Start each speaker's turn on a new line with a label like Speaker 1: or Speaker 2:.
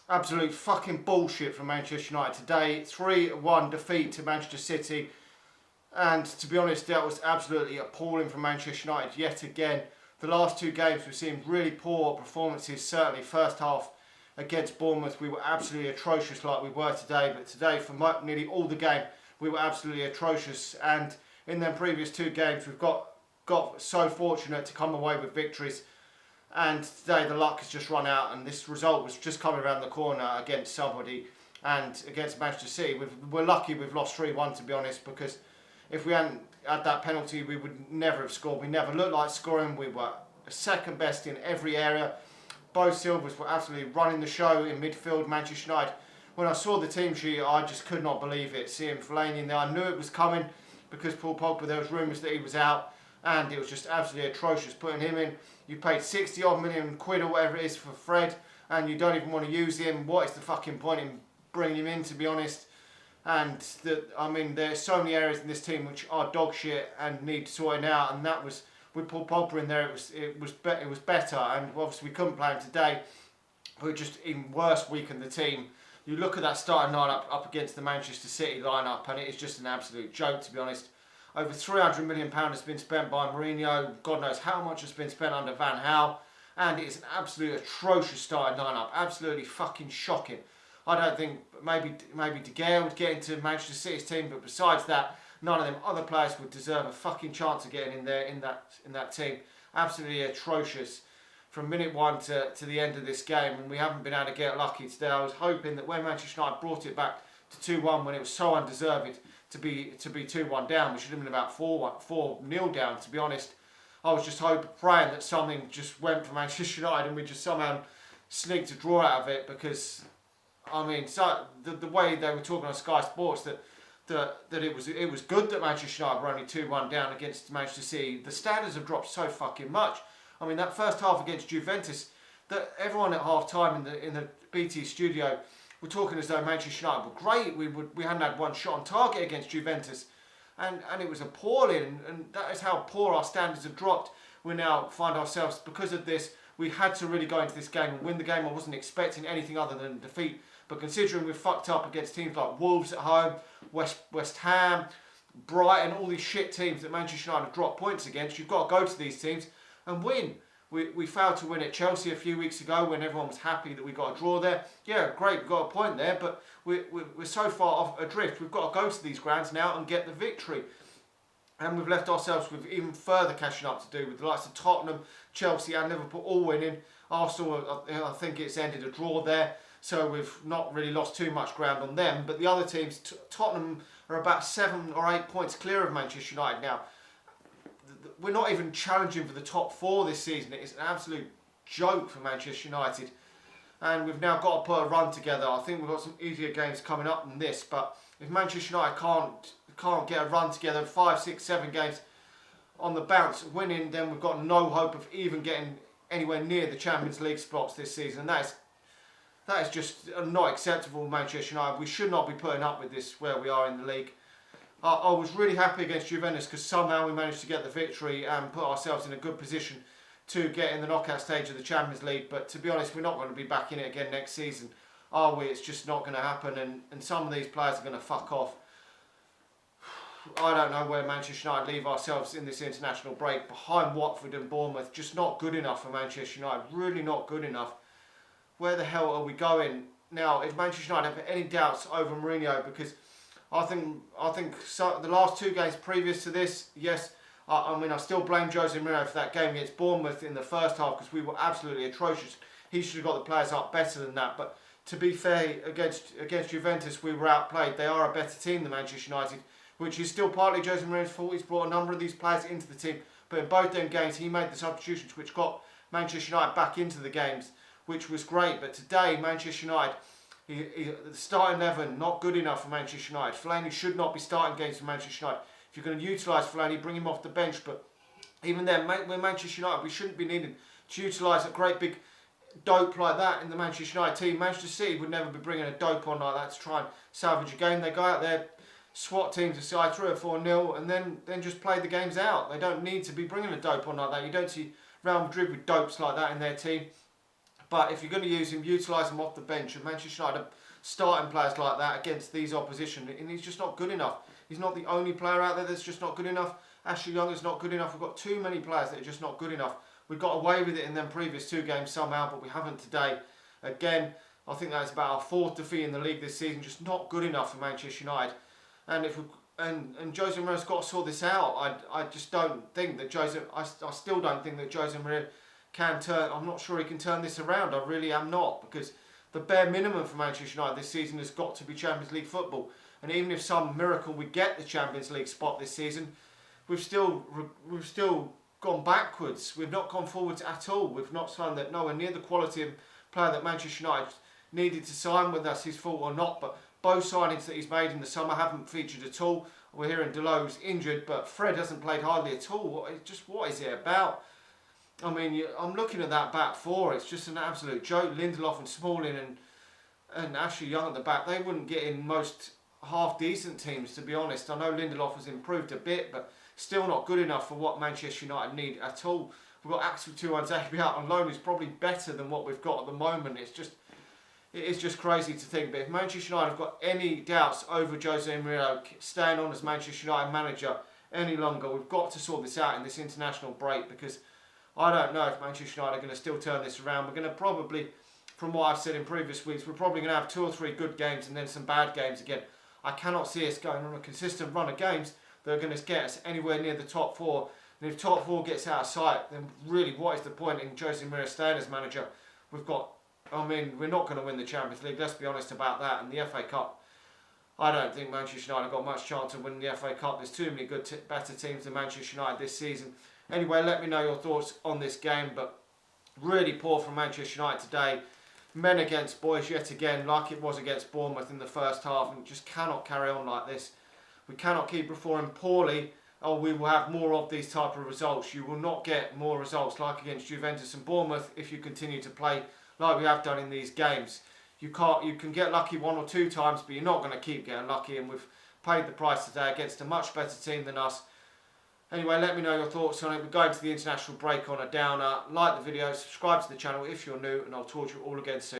Speaker 1: Absolute fucking bullshit from Manchester United today. 3-1 defeat to Manchester City. And to be honest, that was absolutely appalling from Manchester United yet again. The last two games we've seen really poor performances. Certainly first half against Bournemouth we were absolutely atrocious like we were today. But today for nearly all the game we were absolutely atrocious. And in them previous two games we've got so fortunate to come away with victories. And today the luck has just run out, and this result was just coming around the corner against somebody, and against Manchester City. We're lucky we've lost 3-1 to be honest, because if we hadn't had that penalty we would never have scored. We never looked like scoring. We were second best in every area. Both Silvas were absolutely running the show in midfield. Manchester United, when I saw the team sheet I just could not believe it. Seeing Fellaini in there, I knew it was coming because Paul Pogba, there was rumours that he was out. And it was just absolutely atrocious putting him in. You paid 60 odd million quid or whatever it is for Fred, and you don't even want to use him. What is the fucking point in bringing him in, to be honest? And there's so many areas in this team which are dog shit and need sorting out. And that was with Paul Pogba in there. It was better. And obviously we couldn't play him today. We were just even worse weakened the team. You look at that starting lineup up against the Manchester City lineup, and it is just an absolute joke, to be honest. Over £300 million has been spent by Mourinho. God knows how much has been spent under Van Gaal. And it's an absolute atrocious starting lineup. Absolutely fucking shocking. I don't think maybe De Gea would get into Manchester City's team, but besides that, none of them other players would deserve a fucking chance of getting in there in that team. Absolutely atrocious from minute one to the end of this game, and we haven't been able to get lucky today. I was hoping that when Manchester United brought it back to 2-1 when it was so undeserved to be 2-1 down, we should have been about 4-0 down, to be honest. I was just praying that something just went for Manchester United and we just somehow sneaked a draw out of it, because so the way they were talking on Sky Sports that it was good that Manchester United were only 2-1 down against Manchester City. The standards have dropped so fucking much. That first half against Juventus, that everyone at half time in the BT studio were talking as though Manchester United were great. We hadn't had one shot on target against Juventus, and it was appalling. And that is how poor our standards have dropped. We now find ourselves, because of this, we had to really go into this game and win the game. I wasn't expecting anything other than defeat, but considering we've fucked up against teams like Wolves at home, West Ham, Brighton, all these shit teams that Manchester United have dropped points against, you've got to go to these teams and win. We failed to win at Chelsea a few weeks ago when everyone was happy that we got a draw there. Yeah, great, we got a point there, but we're so far off adrift. We've got to go to these grounds now and get the victory. And we've left ourselves with even further catching up to do with the likes of Tottenham, Chelsea and Liverpool all winning. Arsenal, I think it's ended a draw there, so we've not really lost too much ground on them. But the other teams, Tottenham are about 7 or 8 points clear of Manchester United now. We're not even challenging for the top 4 this season. It is an absolute joke for Manchester United. And we've now got to put a run together. I think we've got some easier games coming up than this. But if Manchester United can't get a run together, 5, 6, 7 games on the bounce winning, then we've got no hope of even getting anywhere near the Champions League spots this season. And that is just not acceptable with Manchester United. We should not be putting up with this where we are in the league. I was really happy against Juventus because somehow we managed to get the victory and put ourselves in a good position to get in the knockout stage of the Champions League. But to be honest, we're not going to be back in it again next season, are we? It's just not going to happen, and some of these players are going to fuck off. I don't know where Manchester United leave ourselves in this international break. Behind Watford and Bournemouth, just not good enough for Manchester United. Really not good enough. Where the hell are we going? Now, if Manchester United have any doubts over Mourinho, because I think the last 2 games previous to this, yes, I still blame Jose Mourinho for that game against Bournemouth in the first half because we were absolutely atrocious. He should have got the players up better than that. But to be fair, against Juventus, we were outplayed. They are a better team than Manchester United, which is still partly Jose Mourinho's fault. He's brought a number of these players into the team. But in both them games, he made the substitutions which got Manchester United back into the games, which was great. But today, Manchester United, the starting 11, not good enough for Manchester United. Fellaini should not be starting games for Manchester United. If you're going to utilise Fellaini, bring him off the bench. But even then, we're Manchester United. We shouldn't be needing to utilise a great big dope like that in the Manchester United team. Manchester City would never be bringing a dope on like that to try and salvage a game. They go out there, SWAT teams aside, 3 or 4-0, and then just play the games out. They don't need to be bringing a dope on like that. You don't see Real Madrid with dopes like that in their team. But if you're going to use him, utilise him off the bench. And Manchester United are starting players like that against these opposition, and he's just not good enough. He's not the only player out there that's just not good enough. Ashley Young is not good enough. We've got too many players that are just not good enough. We got away with it in them previous 2 games somehow, but we haven't today. Again, I think that's about our 4th defeat in the league this season. Just not good enough for Manchester United. And if we, and Jose Mourinho's got to sort this out. I just don't think that I still don't think that Jose Mourinho can turn. I'm not sure he can turn this around. I really am not, because the bare minimum for Manchester United this season has got to be Champions League football. And even if some miracle we get the Champions League spot this season, we've still gone backwards. We've not gone forwards at all. We've not signed that nowhere near the quality of player that Manchester United needed to sign, whether that's his fault or not. But both signings that he's made in the summer haven't featured at all. We're hearing Deleu's injured, but Fred hasn't played hardly at all. What is it about? I mean, I'm looking at that back 4. It's just an absolute joke. Lindelof and Smalling and Ashley Young at the back, they wouldn't get in most half-decent teams, to be honest. I know Lindelof has improved a bit, but still not good enough for what Manchester United need at all. We've got Axel Tuanzebe out on loan, who's probably better than what we've got at the moment. It is just crazy to think. But if Manchester United have got any doubts over Jose Mourinho staying on as Manchester United manager any longer, we've got to sort this out in this international break, because I don't know if Manchester United are going to still turn this around. We're going to probably, from what I've said in previous weeks, we're probably going to have 2 or 3 good games and then some bad games again. I cannot see us going on a consistent run of games that are going to get us anywhere near the top 4. And if top 4 gets out of sight, then really what is the point in Jose Mourinho staying as manager? We're not going to win the Champions League, let's be honest about that. And the FA Cup, I don't think Manchester United have got much chance of winning the FA Cup. There's too many better teams than Manchester United this season. Anyway, let me know your thoughts on this game, but really poor from Manchester United today. Men against boys yet again, like it was against Bournemouth in the first half, and just cannot carry on like this. We cannot keep performing poorly, or we will have more of these type of results. You will not get more results like against Juventus and Bournemouth if you continue to play like we have done in these games. You can get lucky 1 or 2 times, but you're not going to keep getting lucky, and we've paid the price today against a much better team than us. Anyway, let me know your thoughts on it. We're going to the international break on a downer. Like the video, subscribe to the channel if you're new, and I'll talk to you all again soon.